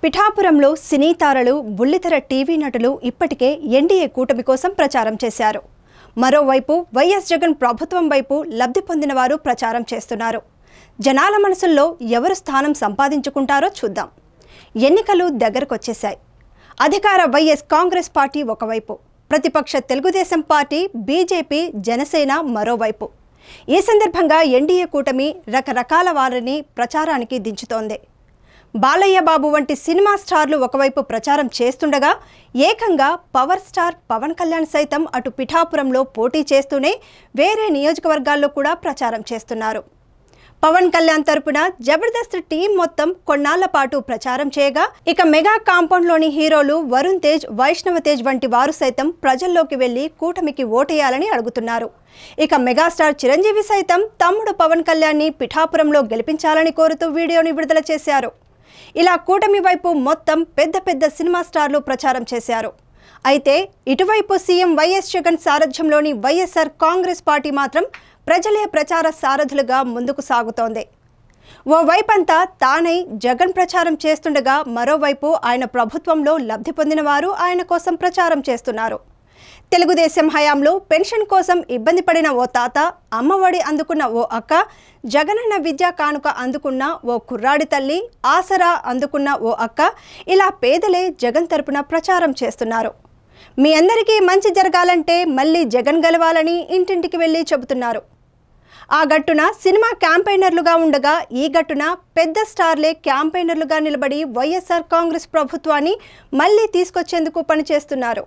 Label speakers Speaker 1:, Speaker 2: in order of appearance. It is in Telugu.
Speaker 1: పిఠాపురంలో సినీ తారలు, బుల్లితెర టీవీ నటులు ఇప్పటికే ఎన్డీఏ కూటమి కోసం ప్రచారం చేశారు. మరోవైపు వైఎస్ జగన్ ప్రభుత్వం వైపు లబ్ధి పొందిన వారు ప్రచారం చేస్తున్నారు. జనాల మనసుల్లో ఎవరు స్థానం సంపాదించుకుంటారో చూద్దాం. ఎన్నికలు దగ్గరకొచ్చేశాయి. అధికార వైఎస్ కాంగ్రెస్ పార్టీ ఒకవైపు, ప్రతిపక్ష తెలుగుదేశం పార్టీ, బీజేపీ, జనసేన మరోవైపు. ఈ సందర్భంగా ఎన్డీఏ కూటమి రకరకాల వారిని ప్రచారానికి దించుతోంది. బాలయ్య బాబు వంటి సినిమా స్టార్లు ఒకవైపు ప్రచారం చేస్తుండగా, ఏకంగా పవర్ స్టార్ పవన్ కళ్యాణ్ సైతం అటు పిఠాపురంలో పోటీ చేస్తూనే వేరే నియోజకవర్గాల్లో కూడా ప్రచారం చేస్తున్నారు. పవన్ కళ్యాణ్ తరపున జబర్దస్త్ టీం మొత్తం కొన్నాళ్ల పాటు ప్రచారం చేయగా, ఇక మెగా కాంపౌండ్లోని హీరోలు వరుణ్ తేజ్, వైష్ణవ తేజ్ వంటి వారు సైతం ప్రజల్లోకి వెళ్లి కూటమికి ఓటేయాలని అడుగుతున్నారు. ఇక మెగాస్టార్ చిరంజీవి సైతం తమ్ముడు పవన్ కళ్యాణ్ని పిఠాపురంలో గెలిపించాలని కోరుతూ వీడియోని విడుదల చేశారు. ఇలా కూటమి వైపు మొత్తం పెద్ద పెద్ద సినిమా స్టార్లు ప్రచారం చేశారు. అయితే ఇటువైపు సీఎం వైఎస్ జగన్ సారథ్యంలోని వైఎస్ఆర్ కాంగ్రెస్ పార్టీ మాత్రం ప్రజలే ప్రచార సారథులుగా ముందుకు సాగుతోంది. ఓవైపంతా తానై జగన్ ప్రచారం చేస్తుండగా, మరోవైపు ఆయన ప్రభుత్వంలో లబ్ధి పొందిన వారు ఆయన కోసం ప్రచారం చేస్తున్నారు. తెలుగుదేశం హయాంలో పెన్షన్ కోసం ఇబ్బంది పడిన ఓ తాత, అమ్మఒడి అందుకున్న ఓ అక్క, జగనన్న విద్యా కానుక అందుకున్న ఓ కుర్రాడి తల్లి, ఆసరా అందుకున్న ఓ అక్క, ఇలా పేదలే జగన్ తరపున ప్రచారం చేస్తున్నారు. మీ అందరికీ మంచి జరగాలంటే మళ్ళీ జగన్ గెలవాలని ఇంటింటికి వెళ్ళి చెబుతున్నారు. ఆ గట్టున సినిమా క్యాంపెయినర్లుగా ఉండగా, ఈ గట్టున పెద్ద స్టార్లే క్యాంపెయినర్లుగా నిలబడి వైఎస్ఆర్ కాంగ్రెస్ ప్రభుత్వాన్ని మళ్ళీ తీసుకొచ్చేందుకు పనిచేస్తున్నారు.